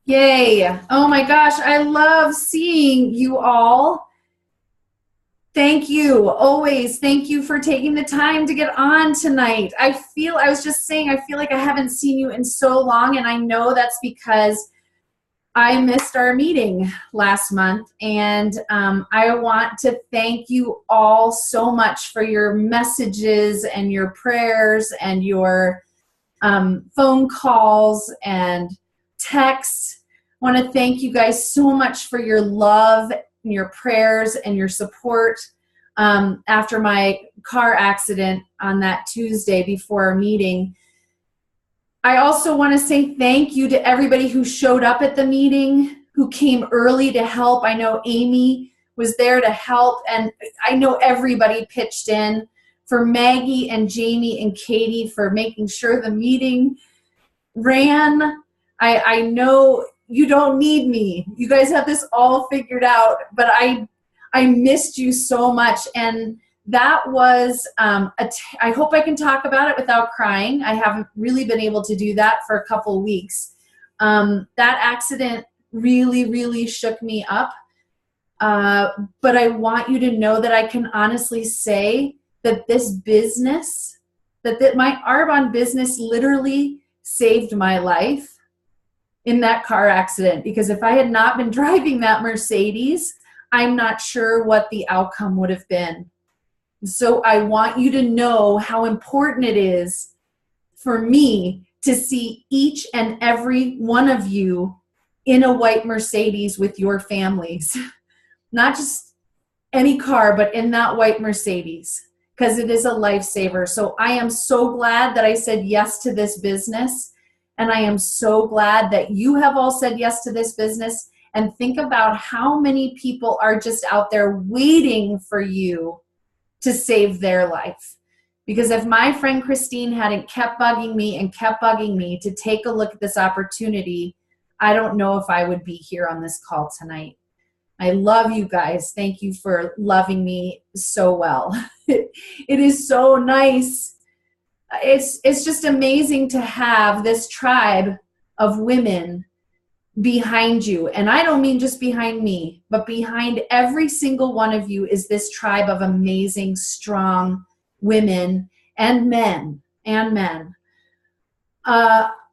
Yay. Oh my gosh, I love seeing you all. Thank you. Always thank you for taking the time to get on tonight. I was just saying, I feel like I haven't seen you in so long, and I know that's because I missed our meeting last month, and I want to thank you all so much for your messages and your prayers and your phone calls and texts. I want to thank you guys so much for your love and your prayers and your support after my car accident on that Tuesday before our meeting. I also want to say thank you to everybody who showed up at the meeting, who came early to help. I know Amy was there to help, and I know everybody pitched in. For Maggie and Jamie and Katie for making sure the meeting ran. I know you don't need me. You guys have this all figured out, but I missed you so much, and that was I hope I can talk about it without crying. I haven't really been able to do that for a couple of weeks. That accident really shook me up, but I want you to know that I can honestly say that this business, that my Arbonne business literally saved my life in that car accident, because if I had not been driving that Mercedes, I'm not sure what the outcome would have been. So I want you to know how important it is for me to see each and every one of you in a white Mercedes with your families. Not just any car, but in that white Mercedes, because it is a lifesaver. So I am so glad that I said yes to this business, and I am so glad that you have all said yes to this business. And think about how many people are just out there waiting for you to save their life. Because if my friend Christine hadn't kept bugging me to take a look at this opportunity, I don't know if I would be here on this call tonight. I love you guys. Thank you for loving me so well. It is so nice. It's just amazing to have this tribe of women behind you. And I don't mean just behind me, but behind every single one of you is this tribe of amazing, strong women and men.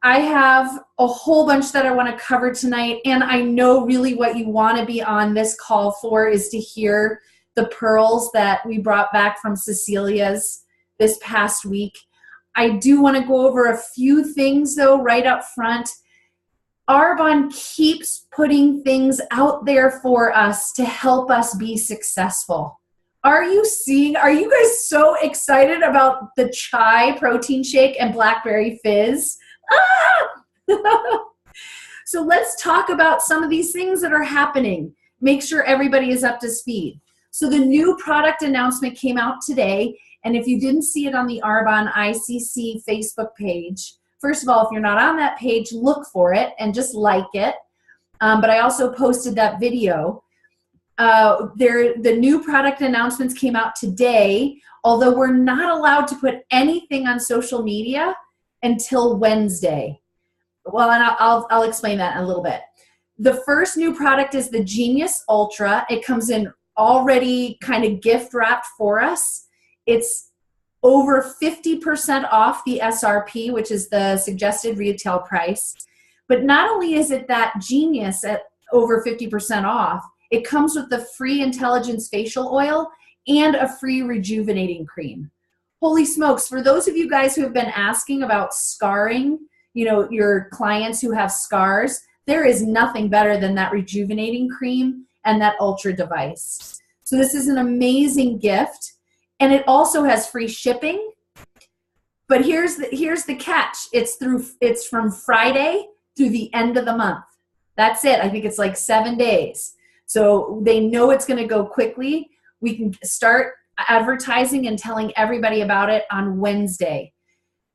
I have a whole bunch that I want to cover tonight, and I know really what you want to be on this call for is to hear the pearls that we brought back from Cecilia's this past week. I do want to go over a few things, though, right up front. Arbonne keeps putting things out there for us to help us be successful. Are you guys so excited about the chai protein shake and blackberry fizz? So let's talk about some of these things that are happening. Make sure everybody is up to speed. So the new product announcement came out today, and if you didn't see it on the Arbonne ICC Facebook page, first of all, if you're not on that page, look for it and just like it. But I also posted that video. The new product announcements came out today, although we're not allowed to put anything on social media until Wednesday. Well, and I'll explain that in a little bit. The first new product is the Genius Ultra. It comes in already kind of gift wrapped for us. It's over 50% off the SRP, which is the suggested retail price. But not only is it that Genius at over 50% off, it comes with the free Intelligence facial oil and a free rejuvenating cream. Holy smokes, for those of you guys who have been asking about scarring, your clients who have scars, there is nothing better than that rejuvenating cream and that Ultra device. So this is an amazing gift, and it also has free shipping. But here's the catch. It's from Friday through the end of the month. That's it. I think it's like 7 days. So they know it's going to go quickly. We can start advertising and telling everybody about it on Wednesday.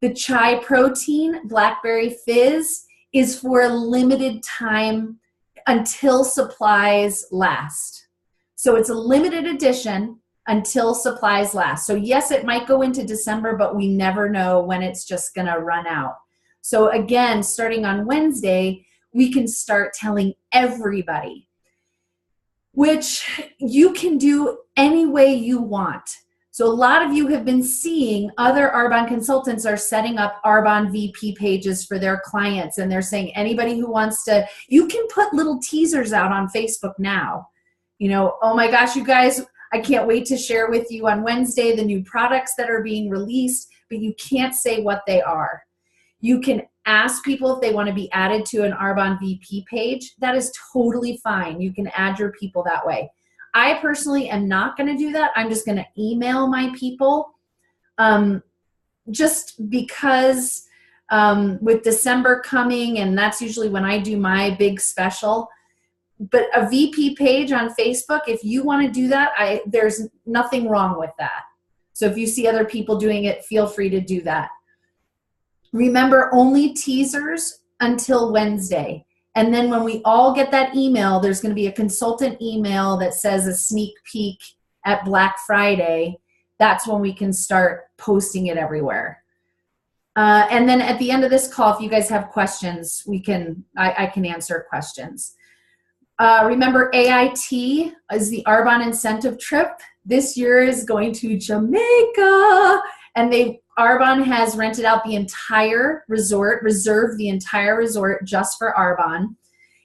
The chai protein blackberry fizz is for a limited time until supplies last. So it's a limited edition until supplies last. So yes, it might go into December, but we never know when it's just going to run out. So again, starting on Wednesday, we can start telling everybody, which you can do any way you want. So a lot of you have been seeing other Arbonne consultants are setting up Arbonne VP pages for their clients, and they're saying anybody who wants to, you can put little teasers out on Facebook now. You know, oh my gosh, you guys, I can't wait to share with you on Wednesday the new products that are being released, but you can't say what they are. You can ask people if they want to be added to an Arbonne VP page. That is totally fine. You can add your people that way. I personally am not going to do that. I'm just going to email my people, just because with December coming, and that's usually when I do my big special. But a VP page on Facebook, if you want to do that, there's nothing wrong with that. So if you see other people doing it, feel free to do that. Remember, only teasers until Wednesday. And then when we all get that email, there's going to be a consultant email that says a sneak peek at Black Friday. That's when we can start posting it everywhere. And then at the end of this call, if you guys have questions, I can answer questions. Remember, AIT is the Arbonne incentive trip. This year is going to Jamaica, and Arbonne has rented out the entire resort, reserved the entire resort just for Arbonne.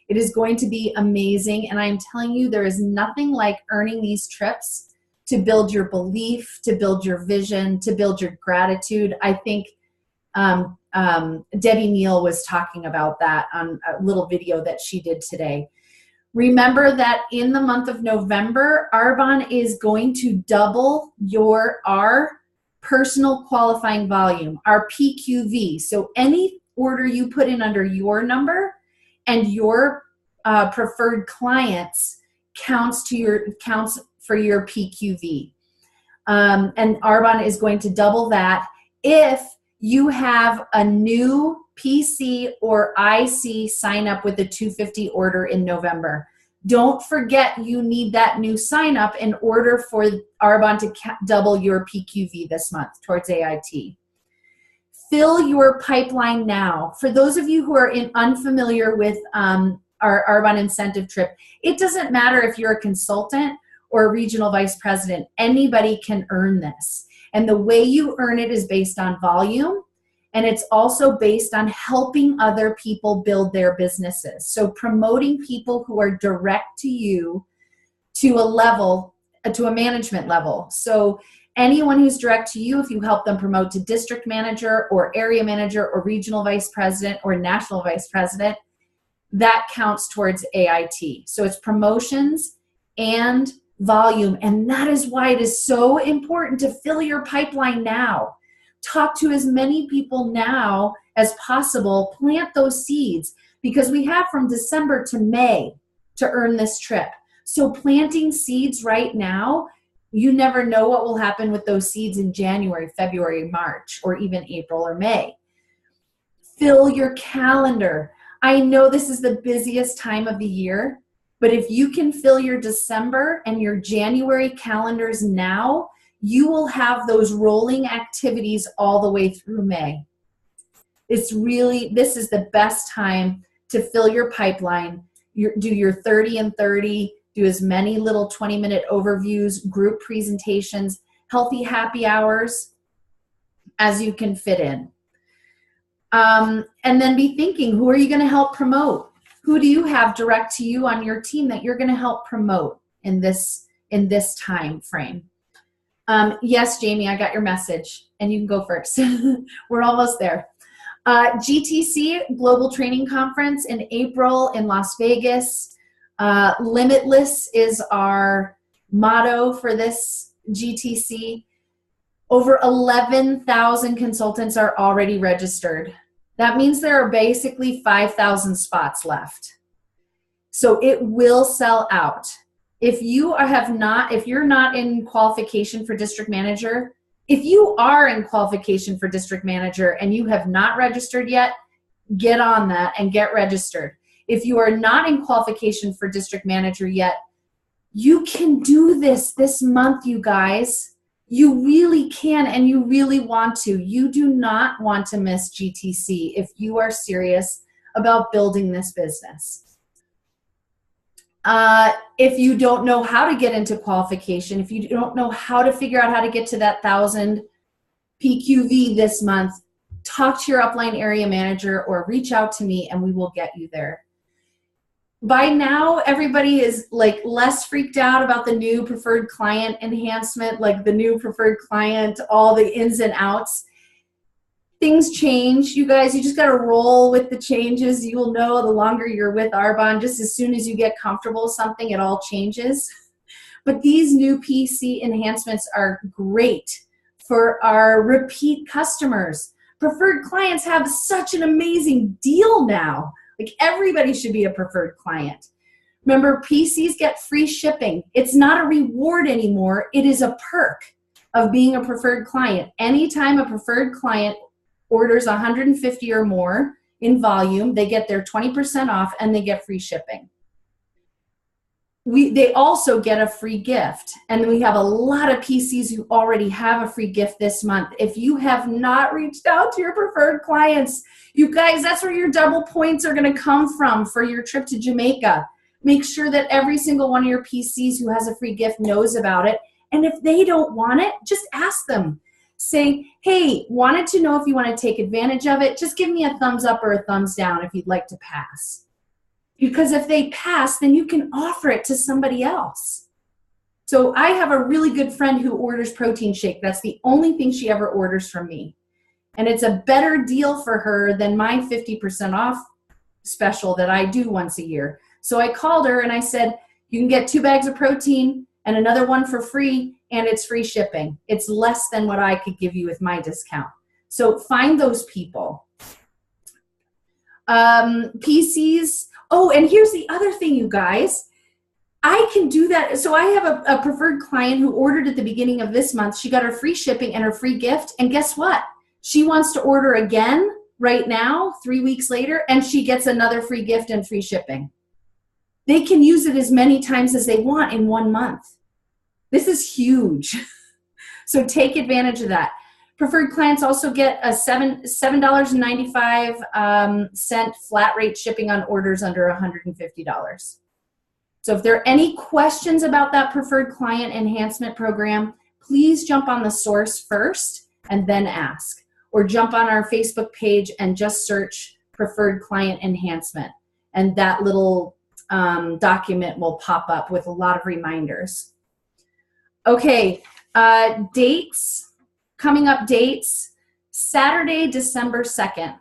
It is going to be amazing, and I'm telling you, there is nothing like earning these trips to build your belief, to build your vision, to build your gratitude. I think Debbie Neal was talking about that on a little video that she did today. Remember that in the month of November, Arbonne is going to double our personal qualifying volume, our PQV. So any order you put in under your number and your preferred clients counts for your PQV. And Arbonne is going to double that if you have a new PC or IC sign up with a 250 order in November. Don't forget you need that new sign up in order for Arbonne to double your PQV this month towards AIT. Fill your pipeline now. For those of you who are unfamiliar with our Arbonne incentive trip, it doesn't matter if you're a consultant or a regional vice president. Anybody can earn this. And the way you earn it is based on volume. And it's also based on helping other people build their businesses. So promoting people who are direct to you to a management level. So anyone who's direct to you, if you help them promote to district manager or area manager or regional vice president or national vice president, that counts towards AIT. So it's promotions and volume. And that is why it is so important to fill your pipeline now. Talk to as many people now as possible. Plant those seeds, because we have from December to May to earn this trip. So planting seeds right now, you never know what will happen with those seeds in January, February, March, or even April or May. Fill your calendar. I know this is the busiest time of the year, but if you can fill your December and your January calendars now, you will have those rolling activities all the way through May. This is the best time to fill your pipeline. Do your 30 and 30, do as many little 20-minute overviews, group presentations, healthy happy hours as you can fit in. And then be thinking, who are you going to help promote? Who do you have direct to you on your team that you're going to help promote in this time frame? Yes, Jamie, I got your message, and you can go first. We're almost there. GTC, Global Training Conference in April in Las Vegas. Limitless is our motto for this GTC. Over 11,000 consultants are already registered. That means there are basically 5,000 spots left. So it will sell out. If you're not in qualification for district manager, if you are in qualification for district manager and you have not registered yet, get on that and get registered. If you are not in qualification for district manager yet, you can do this month, you guys. You really can, and you really want to. You do not want to miss GTC if you are serious about building this business. If you don't know how to get into qualification, if you don't know how to figure out how to get to that 1,000 PQV this month, talk to your upline area manager or reach out to me and we will get you there. By now, everybody is like less freaked out about the new preferred client enhancement, like the new preferred client, all the ins and outs. Things change, you guys. You just got to roll with the changes. You will know the longer you're with Arbonne, just as soon as you get comfortable with something, it all changes. But these new PC enhancements are great for our repeat customers. Preferred clients have such an amazing deal now. Like everybody should be a preferred client. Remember, PCs get free shipping. It's not a reward anymore. It is a perk of being a preferred client. Anytime a preferred client orders 150 or more in volume, they get their 20% off and they get free shipping. They also get a free gift, and we have a lot of PCs who already have a free gift this month. If you have not reached out to your preferred clients, you guys, that's where your double points are going to come from for your trip to Jamaica. Make sure that every single one of your PCs who has a free gift knows about it, and if they don't want it, just ask them. Say, hey, wanted to know if you want to take advantage of it. Just give me a thumbs up or a thumbs down if you'd like to pass. Because if they pass, then you can offer it to somebody else. So I have a really good friend who orders protein shake. That's the only thing she ever orders from me. And it's a better deal for her than my 50% off special that I do once a year. So I called her and I said, you can get 2 bags of protein and another one for free, and it's free shipping. It's less than what I could give you with my discount. So find those people. PCs. Oh, and here's the other thing, you guys. I can do that. So I have a preferred client who ordered at the beginning of this month. She got her free shipping and her free gift. And guess what? She wants to order again right now, 3 weeks later, and she gets another free gift and free shipping. They can use it as many times as they want in 1 month. This is huge. So take advantage of that. Preferred clients also get a $7.95 flat rate shipping on orders under $150. So if there are any questions about that preferred client enhancement program, please jump on the source first and then ask. Or jump on our Facebook page and just search preferred client enhancement. And that little document will pop up with a lot of reminders. Okay, dates. Coming up dates, Saturday, December 2nd.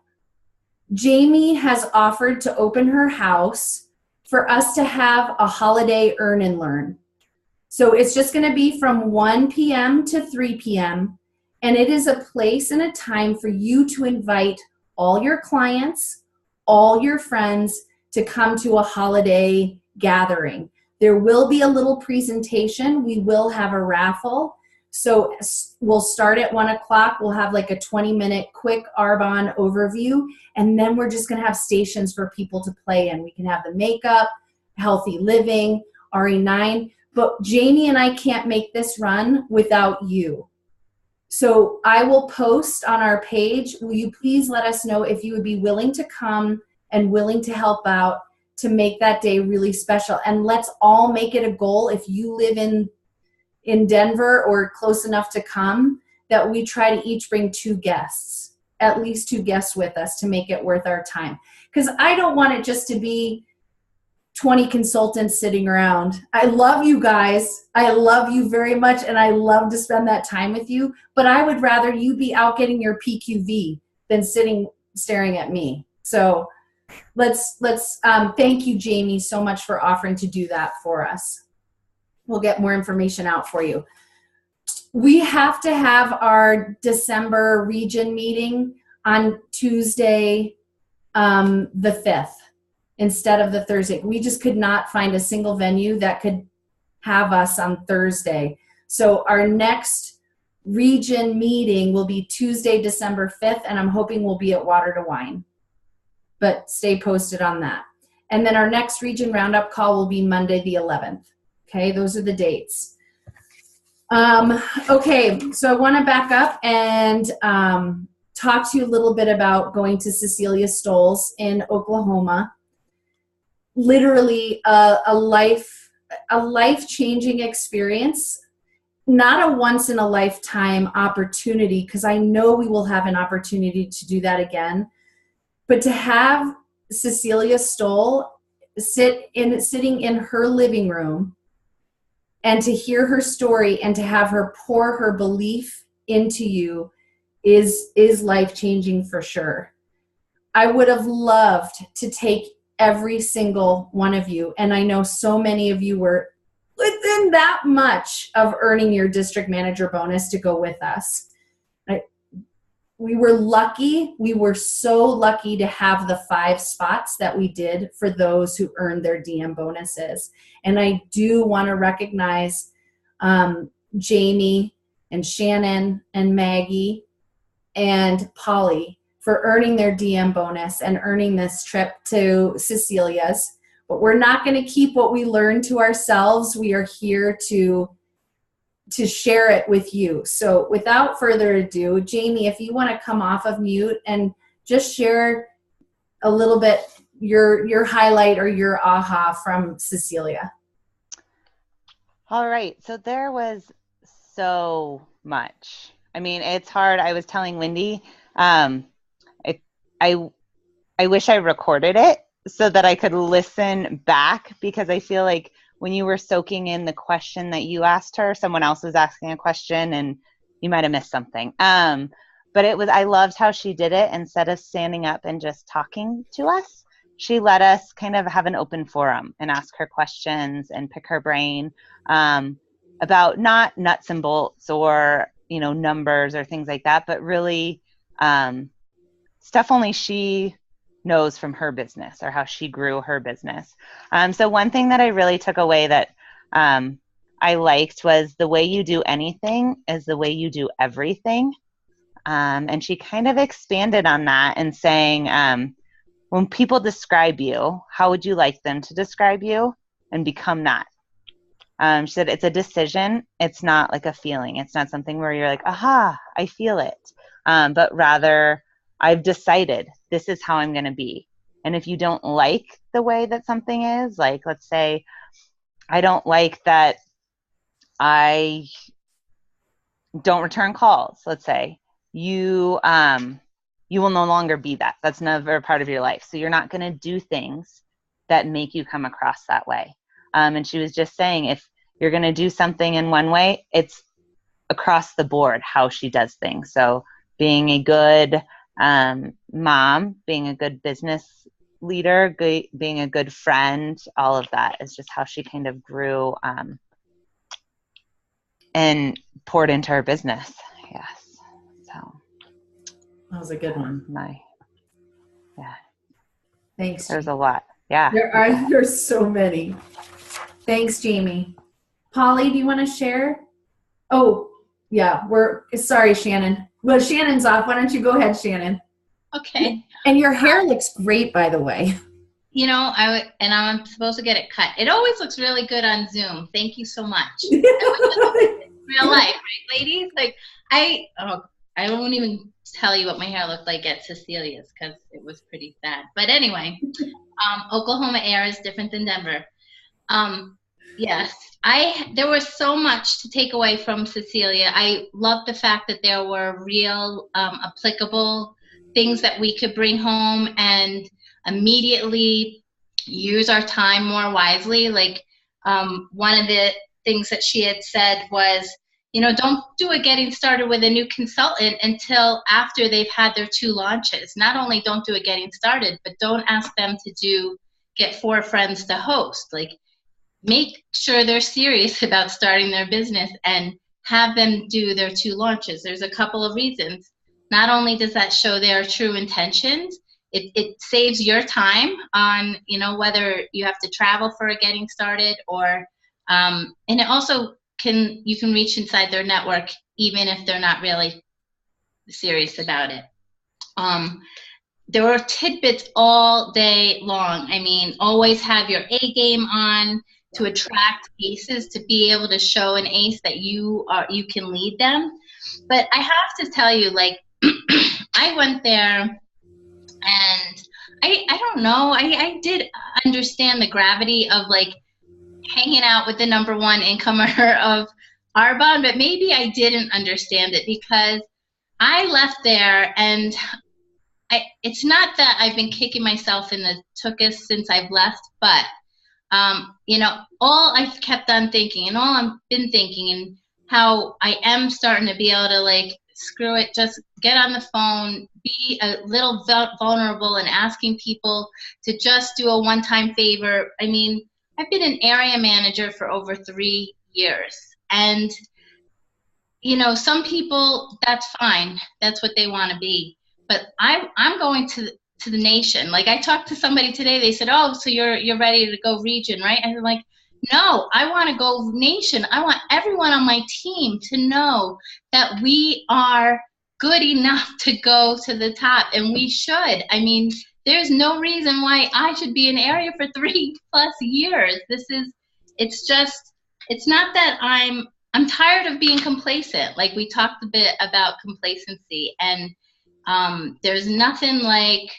Jamie has offered to open her house for us to have a holiday earn and learn. So it's just going to be from 1 p.m. to 3 p.m. And it is a place and a time for you to invite all your clients, all your friends to come to a holiday gathering. There will be a little presentation. We will have a raffle. So we'll start at 1 o'clock. We'll have like a 20-minute quick Arbonne overview, and then we're just going to have stations for people to play in. We can have the makeup, healthy living, RE9, but Jamie and I can't make this run without you. So I will post on our page. Will you please let us know if you would be willing to come and willing to help out to make that day really special? And let's all make it a goal, if you live in Denver or close enough to come, that we try to each bring 2 guests, at least 2 guests with us to make it worth our time. Because I don't want it just to be 20 consultants sitting around. I love you guys. I love you very much, and I love to spend that time with you, but I would rather you be out getting your PQV than sitting staring at me. So let's thank you, Jamie, so much for offering to do that for us. We'll get more information out for you. We have to have our December region meeting on Tuesday, the 5th, instead of the Thursday. We just could not find a single venue that could have us on Thursday. So our next region meeting will be Tuesday, December 5th, and I'm hoping we'll be at Water to Wine. But stay posted on that. And then our next region roundup call will be Monday the 11th. Okay, those are the dates. Okay, so I want to back up and talk to you a little bit about going to Cecilia Stoll's in Oklahoma. Literally a life-changing experience, not a once in a lifetime opportunity, because I know we will have an opportunity to do that again, but to have Cecilia Stoll sitting in her living room and to hear her story and to have her pour her belief into you is life-changing for sure. I would have loved to take every single one of you, and I know so many of you were within that much of earning your district manager bonus to go with us. We were lucky. We were so lucky to have the 5 spots that we did for those who earned their DM bonuses. And I do want to recognize Jamie and Shannon and Maggie and Polly for earning their DM bonus and earning this trip to Cecilia's. But we're not going to keep what we learned to ourselves. We are here to share it with you. So without further ado, Jamie, if you want to come off of mute and just share a little bit your highlight or your aha from Cecilia. All right. So there was so much. I mean, it's hard. I was telling Wendy, I wish I recorded it so that I could listen back, because I feel like when you were soaking in the question that you asked her, someone else was asking a question and you might have missed something. But I loved how she did it. Instead of standing up and just talking to us, she let us kind of have an open forum and ask her questions and pick her brain about not nuts and bolts or, numbers or things like that, but really stuff only she knows from her business or how she grew her business. So one thing that I really took away that I liked was the way you do anything is the way you do everything. And she kind of expanded on that and saying, when people describe you, how would you like them to describe you, and become that? She said, it's a decision. It's not like a feeling. It's not something where you're like, aha, I feel it. But rather, I've decided this is how I'm going to be. And if you don't like the way that something is, like, let's say, I don't like that I don't return calls, let's say, you will no longer be that. That's never a part of your life. So you're not going to do things that make you come across that way. And she was just saying, if you're going to do something in one way, it's across the board how she does things. So being a good mom, being a good business leader, being a good friend, all of that is just how she kind of grew and poured into her business. Yes. So that was a good one. Yeah. Thanks. There's a lot. Yeah. There's so many. Thanks, Jamie. Polly, do you want to share? Oh, yeah. Sorry, Shannon. Well, Shannon's off. Why don't you go ahead, Shannon? Okay. And your hair looks great, by the way. I'm supposed to get it cut. It always looks really good on Zoom. Thank you so much. Real life, right, ladies? Like I won't even tell you what my hair looked like at Cecilia's because it was pretty sad. But anyway, Oklahoma air is different than Denver. Yes, there was so much to take away from Cecilia. I love the fact that there were real applicable things that we could bring home and immediately use our time more wisely. Like one of the things that she had said was, don't do a getting started with a new consultant until after they've had their 2 launches. Not only don't do a getting started, but don't ask them to get 4 friends to host. Like, make sure they're serious about starting their business and have them do their 2 launches. There's a couple of reasons. Not only does that show their true intentions, it saves your time on, whether you have to travel for a getting started or, and it also you can reach inside their network even if they're not really serious about it. There were tidbits all day long. I mean, always have your A game on to attract aces, to be able to show an ace that you can lead them. But I have to tell you, like, I went there and I don't know, I did understand the gravity of like hanging out with the number one incomer of Arbonne, but maybe I didn't understand it because I left there and it's not that I've been kicking myself in the tuchus since I've left, but you know, all I've kept on thinking and all I've been thinking and how I am starting to be able to like, screw it, just get on the phone, be a little vulnerable and asking people to just do a one-time favor. I mean, I've been an area manager for over 3 years. And, you know, some people, that's fine. That's what they want to be. But I'm going to the nation. Like I talked to somebody today, they said, oh, so you're ready to go region, right? And I'm like, no, I want to go nation. I want everyone on my team to know that we are good enough to go to the top, and we should. I mean, there's no reason why I should be in area for 3+ years. It's not that I'm tired of being complacent. Like we talked a bit about complacency, and there's nothing like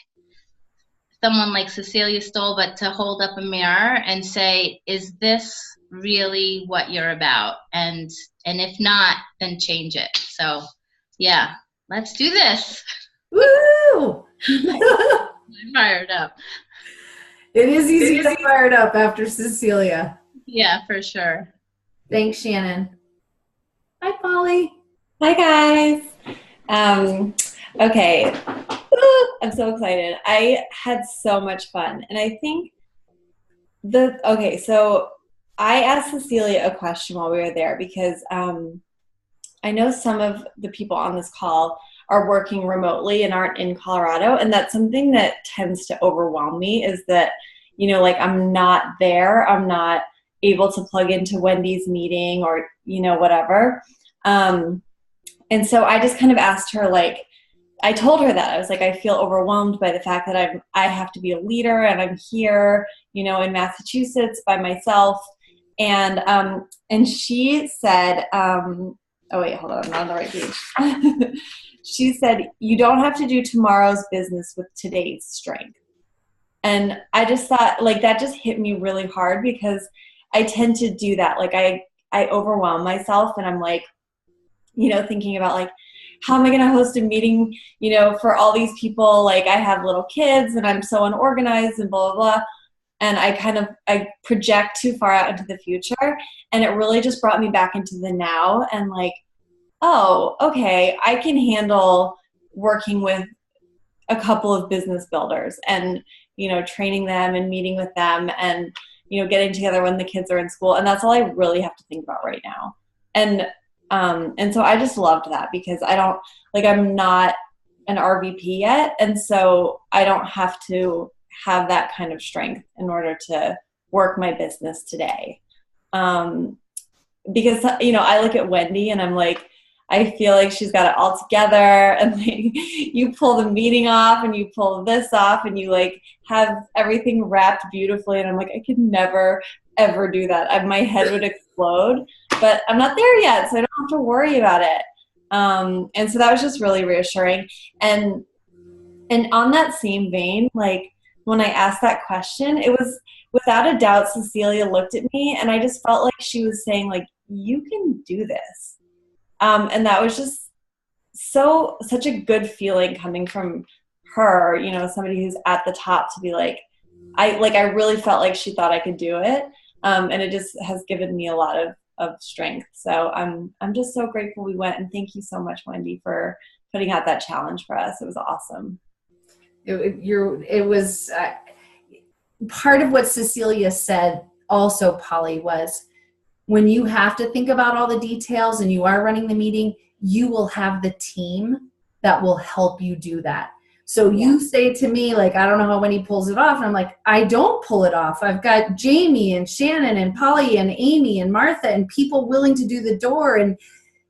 someone like Cecilia Stoll, but to hold up a mirror and say, is this really what you're about? And if not, then change it. So yeah, let's do this. Woo! I'm fired up. It is easy to get fired up after Cecilia. Yeah, for sure. Thanks, Shannon. Hi, Polly. Hi, guys. Okay. I'm so excited. I had so much fun. And I think so I asked Cecilia a question while we were there because I know some of the people on this call are working remotely and aren't in Colorado. And that's something that tends to overwhelm me is that, you know, like I'm not there. I'm not able to plug into Wendy's meeting or, you know, whatever. And so I just kind of asked her, like, I told her that I was like, I feel overwhelmed by the fact that I have to be a leader and I'm here, you know, in Massachusetts by myself. And she said, oh wait, hold on, I'm not on the right page. She said, you don't have to do tomorrow's business with today's strength. And I just thought, like, that just hit me really hard because I tend to do that. Like I overwhelm myself and I'm like, you know, thinking about like, how am I going to host a meeting, you know, for all these people? Like I have little kids and I'm so unorganized and blah, blah, blah. And I project too far out into the future. And it really just brought me back into the now and like, oh, okay, I can handle working with a couple of business builders and, you know, training them and meeting with them and, you know, getting together when the kids are in school. And that's all I really have to think about right now. And so I just loved that because I'm not an RVP yet. And so I don't have to have that kind of strength in order to work my business today. Because, you know, I look at Wendy and I'm like, I feel like she's got it all together and like you pull the meeting off and you pull this off and you like have everything wrapped beautifully. And I'm like, I could never, ever do that. My head would explode, but I'm not there yet. So I don't have to worry about it. And so that was just really reassuring. And on that same vein, like when I asked that question, it was without a doubt, Cecilia looked at me and I just felt like she was saying like, you can do this. And that was just such a good feeling coming from her, you know, somebody who's at the top to be like, I really felt like she thought I could do it. And it just has given me a lot of strength. So I'm just so grateful we went, and thank you so much, Wendy, for putting out that challenge for us. It was awesome. It was part of what Cecilia said also, Polly, was when you have to think about all the details and you are running the meeting, you will have the team that will help you do that. So you say to me, like, I don't know how Wendy pulls it off. And I'm like, I don't pull it off. I've got Jamie and Shannon and Polly and Amy and Martha and people willing to do the door. And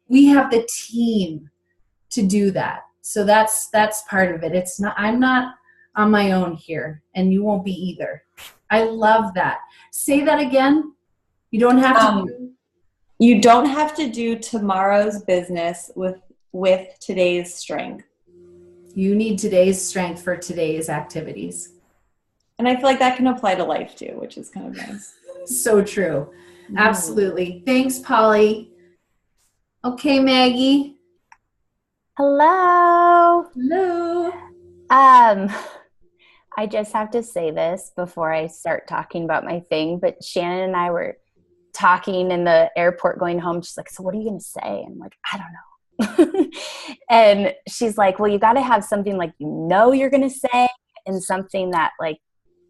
we have the team to do that. So that's part of it. I'm not on my own here, and you won't be either. I love that. Say that again. You don't have to You don't have to do tomorrow's business with today's strength. You need today's strength for today's activities. And I feel like that can apply to life too, which is kind of nice. So true. Absolutely. Thanks, Polly. Okay, Maggie. Hello. Hello. I just have to say this before I start talking about my thing, but Shannon and I were talking in the airport going home. She's like, so what are you going to say? I'm like, I don't know. And she's like, well, you got to have something like, you're going to say, and something that like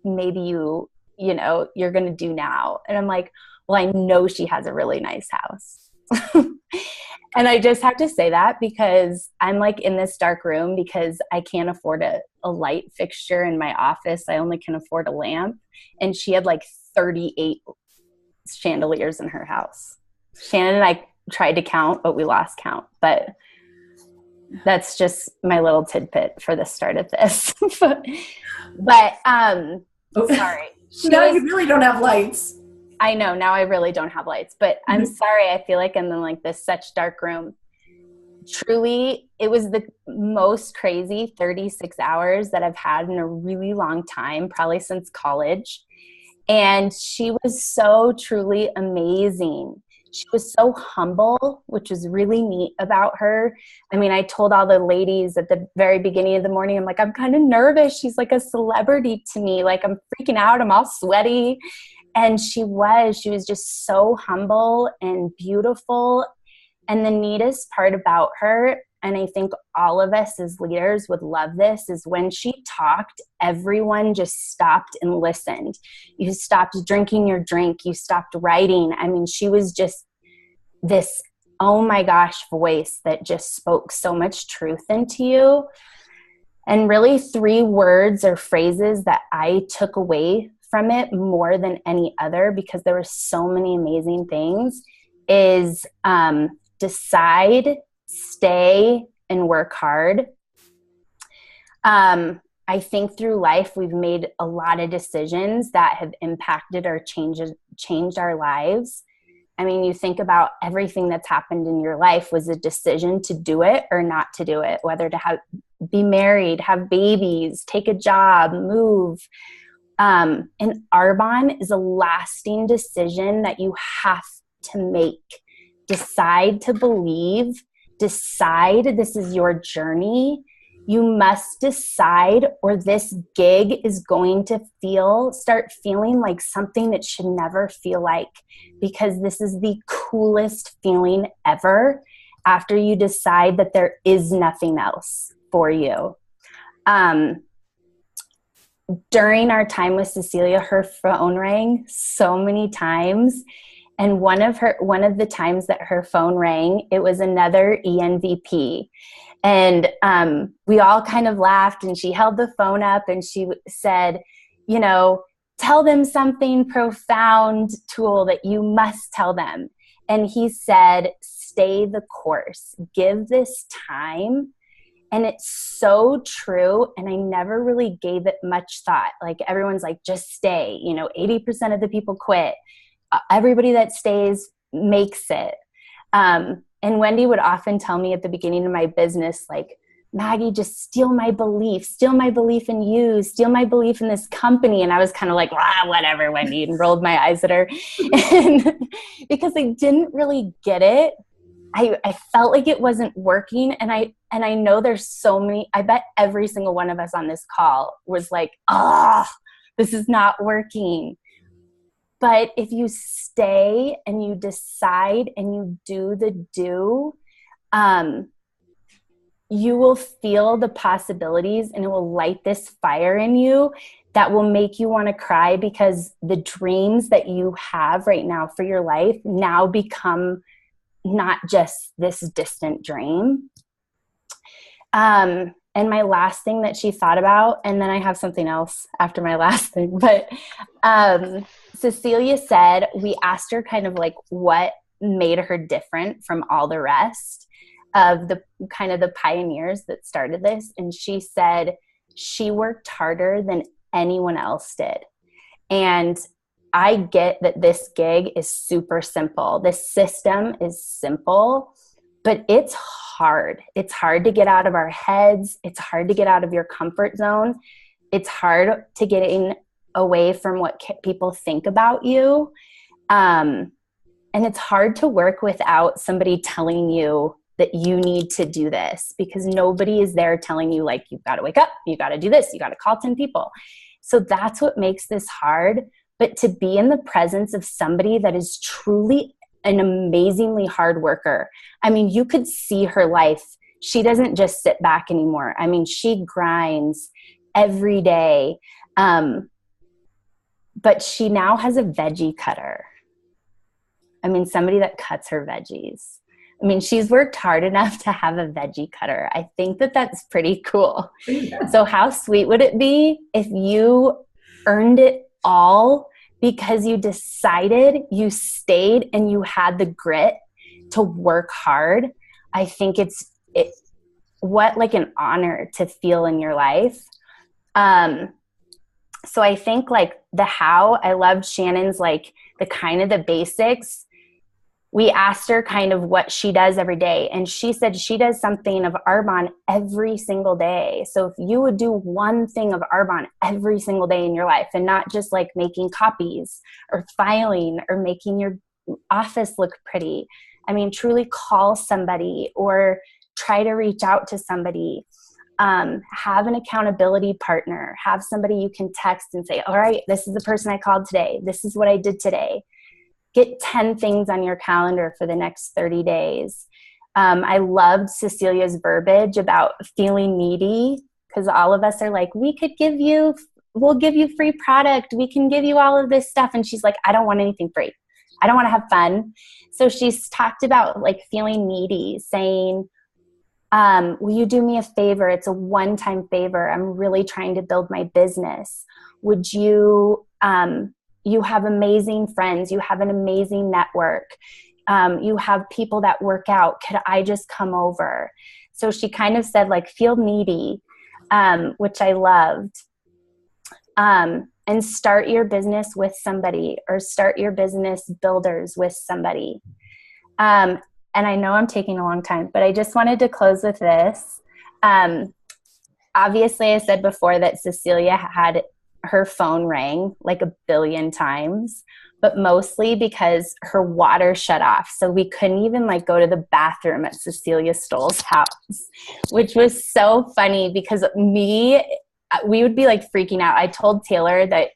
maybe you're going to do now. And I'm like, well, I know she has a really nice house. And I just have to say that because I'm like in this dark room because I can't afford a light fixture in my office. I only can afford a lamp. And she had like 38 chandeliers in her house. Shannon and I tried to count, but we lost count. But that's just my little tidbit for the start of this. But sorry. Now you really don't have lights. I know, now I really don't have lights, but I'm sorry. I feel like I'm in like this such dark room. Truly, it was the most crazy 36 hours that I've had in a really long time, probably since college. And she was so truly amazing. She was so humble, which was really neat about her. I mean, I told all the ladies at the very beginning of the morning, I'm like, I'm kind of nervous. She's like a celebrity to me. Like, I'm freaking out. I'm all sweaty. And she was just so humble and beautiful. And the neatest part about her, and I think all of us as leaders would love this, is when she talked, everyone just stopped and listened. You stopped drinking your drink. You stopped writing. I mean, she was just this, oh my gosh, voice that just spoke so much truth into you. And really 3 words or phrases that I took away from it more than any other, because there were so many amazing things, is decide, stay, and work hard. I think through life, we've made a lot of decisions that have impacted or changed our lives. I mean, you think about everything that's happened in your life was a decision to do it or not to do it, whether to be married, have babies, take a job, move. And Arbonne is a lasting decision that you have to make. Decide to believe. Decide this is your journey. You must decide, or this gig is going to start feeling like something it should never feel like, because this is the coolest feeling ever after you decide that there is nothing else for you. During our time with Cecilia, her phone rang so many times. And one of the times that her phone rang, it was another ENVP. And we all kind of laughed, and she held the phone up and she said, tell them something profound, Tool, that you must tell them. And he said, stay the course, give this time. And it's so true. And I never really gave it much thought. Like, everyone's like, just stay, 80% of the people quit. Everybody that stays makes it. And Wendy would often tell me at the beginning of my business, like, Maggie, just steal my belief in you, steal my belief in this company. And I was kind of like, whatever, Wendy, and rolled my eyes at her. And because I didn't really get it, I felt like it wasn't working. And I know there's so many, I bet every single one of us on this call was like, this is not working. But if you stay and you decide and you do the you will feel the possibilities, and it will light this fire in you that will make you want to cry, because the dreams that you have right now for your life now become not just this distant dream. And my last thing that she thought about, and then I have something else after my last thing, but Cecilia said, we asked her kind of like what made her different from all the rest of the kind of the pioneers that started this. And she said she worked harder than anyone else did. And I get that this gig is super simple. This system is simple, but it's hard. It's hard to get out of our heads. It's hard to get out of your comfort zone. It's hard to get away from what people think about you. And it's hard to work without somebody telling you that you need to do this, because nobody is there telling you, like, you've got to wake up, you got to do this, you got to call 10 people. So that's what makes this hard. But to be in the presence of somebody that is truly an amazingly hard worker. I mean, you could see her life. She doesn't just sit back anymore. I mean, she grinds every day. But she now has a veggie cutter. I mean, somebody that cuts her veggies. I mean, she's worked hard enough to have a veggie cutter. I think that that's pretty cool. Yeah. So how sweet would it be if you earned it all because you decided, you stayed, and you had the grit to work hard? I think it's what like an honor to feel in your life. So I think like the how, I loved Shannon's like the kind of the basics. We asked her kind of what she does every day, and she said she does something of Arbonne every single day. So if you would do one thing of Arbonne every single day in your life, and not just like making copies or filing or making your office look pretty, I mean, truly call somebody or try to reach out to somebody. Have an accountability partner, have somebody you can text and say, all right, this is the person I called today. This is what I did today. Get 10 things on your calendar for the next 30 days. I loved Cecilia's verbiage about feeling needy, because all of us are like, we'll give you free product. We can give you all of this stuff. And she's like, I don't want anything free. I don't want to have fun. So she's talked about like feeling needy, saying, will you do me a favor? It's a one-time favor. I'm really trying to build my business. Would you, you have amazing friends. You have an amazing network. You have people that work out. Could I just come over? So she kind of said like, feel needy, which I loved. And start your business with somebody, or start your business builders with somebody. And I know I'm taking a long time, but I just wanted to close with this. Obviously, I said before that Cecilia had her phone rang like 1 billion times, but mostly because her water shut off. So we couldn't even like go to the bathroom at Cecilia Stoll's house, which was so funny because we would be like freaking out. I told Taylor that,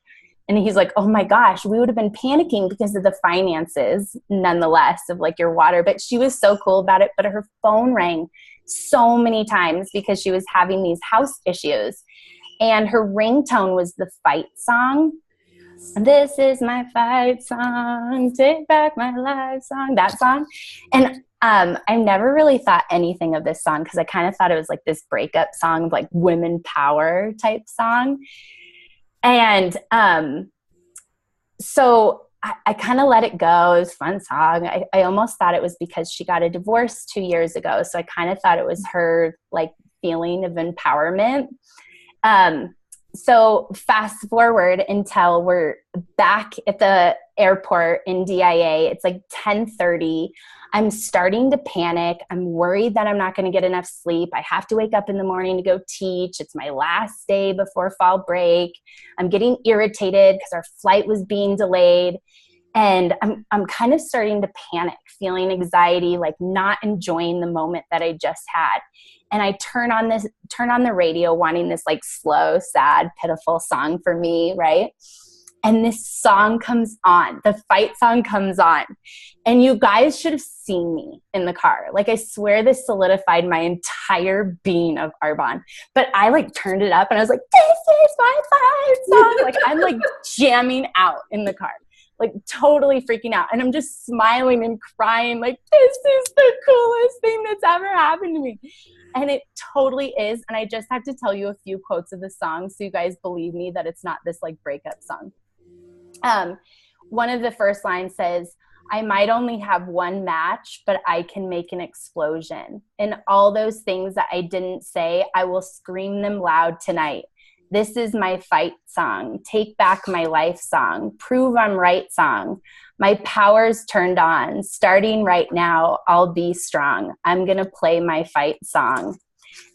and he's like, oh my gosh, we would have been panicking because of the finances, nonetheless, of like your water. But she was so cool about it. But her phone rang so many times because she was having these house issues. And her ringtone was the fight song. This is my fight song, take back my life song, that song. And I never really thought anything of this song because I kind of thought it was like this breakup song of like women power type song. And so I kind of let it go. It was a fun song. I almost thought it was because she got a divorce 2 years ago. So I kind of thought it was her like feeling of empowerment. So fast forward until we're back at the airport in DIA. It's like 10:30. I'm starting to panic. I'm worried that I'm not going to get enough sleep. I have to wake up in the morning to go teach. It's my last day before fall break. I'm getting irritated because our flight was being delayed. And I'm kind of starting to panic, feeling anxiety, like not enjoying the moment that I just had. And I turn on the radio wanting this like slow, sad, pitiful song for me, right? And this song comes on, the fight song comes on. And you guys should have seen me in the car. Like I swear this solidified my entire being of Arbonne. But I like turned it up and I was like, this is my fight song. Like I'm like jamming out in the car, like totally freaking out. And I'm just smiling and crying like, this is the coolest thing that's ever happened to me. And it totally is. And I just have to tell you a few quotes of the song so you guys believe me that it's not this like breakup song. One of the first lines says, I might only have one match, but I can make an explosion. And all those things that I didn't say, I will scream them loud tonight. This is my fight song. Take back my life song. Prove I'm right song. My power's turned on. Starting right now, I'll be strong. I'm going to play my fight song.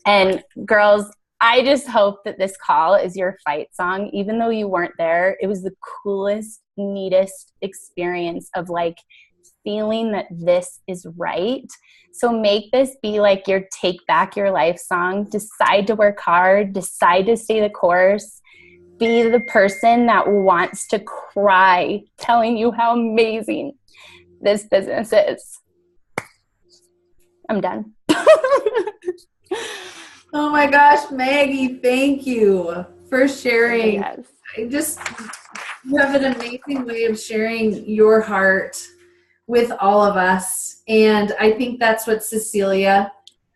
And girls, I just hope that this call is your fight song. Even though you weren't there, it was the coolest, neatest experience of like feeling that this is right. So make this be like your take back your life song. Decide to work hard. Decide to stay the course. Be the person that wants to cry telling you how amazing this business is. I'm done. Oh my gosh, Maggie, thank you for sharing. Yes. You have an amazing way of sharing your heart with all of us. And I think that's what Cecilia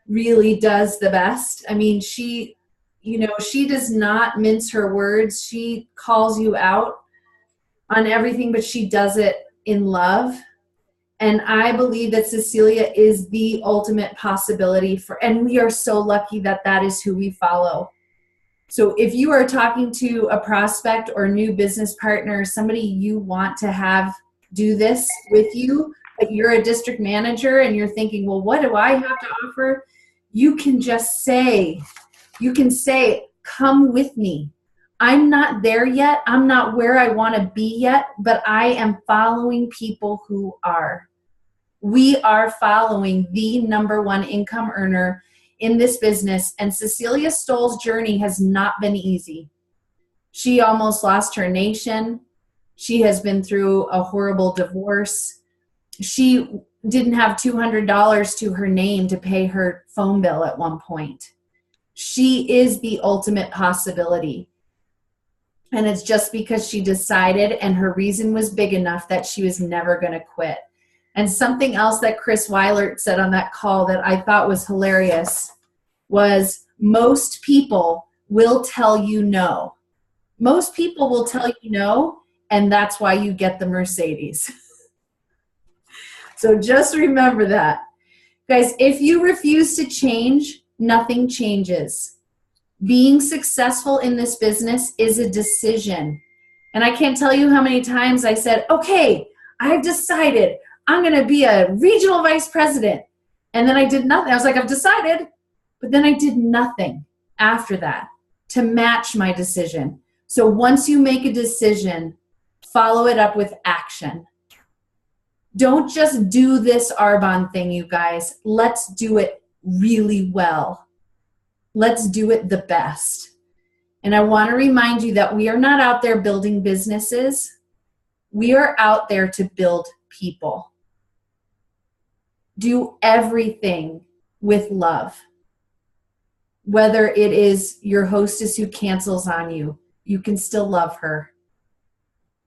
really does the best. I mean, she does not mince her words. She calls you out on everything, but she does it in love. And I believe that Cecilia is the ultimate possibility and we are so lucky that that is who we follow. So if you are talking to a prospect or new business partner, somebody you want to have do this with you, but you're a district manager and you're thinking, well, what do I have to offer? You can just say, come with me. I'm not there yet. I'm not where I want to be yet, but I am following people who are. We are following the #1 income earner in this business, and Cecilia Stoll's journey has not been easy. She almost lost her nation. She has been through a horrible divorce. She didn't have $200 to her name to pay her phone bill at one point. She is the ultimate possibility. And it's just because she decided and her reason was big enough that she was never going to quit. And something else that Chris Weilert said on that call that I thought was hilarious was most people will tell you no. Most people will tell you no, and that's why you get the Mercedes. So just remember that. Guys, if you refuse to change, nothing changes. Being successful in this business is a decision. And I can't tell you how many times I said, okay, I've decided I'm going to be a regional vice president. And then I did nothing. I was like, I've decided. But then I did nothing after that to match my decision. So once you make a decision, follow it up with action. Don't just do this Arbonne thing, you guys. Let's do it really well. Let's do it the best. And I want to remind you that we are not out there building businesses. We are out there to build people. Do everything with love. Whether it is your hostess who cancels on you, you can still love her.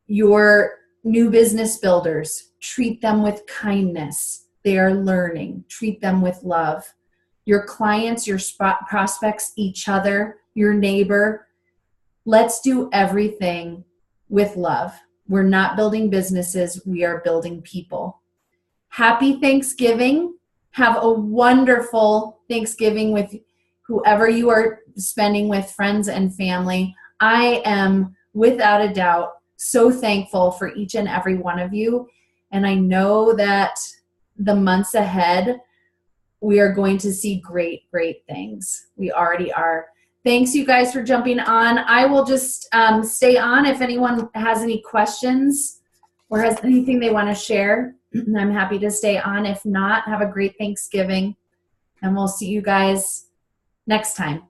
Your new business builders, treat them with kindness. They are learning. Treat them with love. Your clients, your prospects, each other, your neighbor. Let's do everything with love. We're not building businesses. We are building people. Happy Thanksgiving. Have a wonderful Thanksgiving with whoever you are spending with, friends and family. I am, without a doubt, so thankful for each and every one of you. And I know that the months ahead, we are going to see great, great things. We already are. Thanks, you guys, for jumping on. I will just stay on if anyone has any questions or has anything they want to share. I'm happy to stay on. If not, have a great Thanksgiving, and we'll see you guys next time.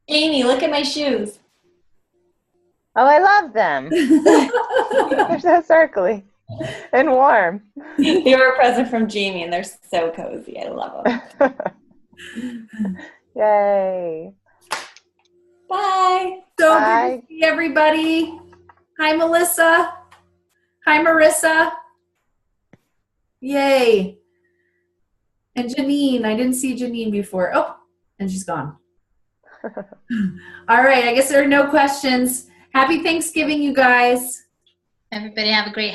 Amy, look at my shoes. Oh, I love them. They're so sparkly and warm. They were a present from Jamie, and they're so cozy. I love them. Yay. Bye. So Bye. good to see everybody. Hi, Melissa. Hi, Marissa. Yay. And Janine. I didn't see Janine before. Oh, and she's gone. All right. I guess there are no questions. Happy Thanksgiving, you guys. Everybody have a great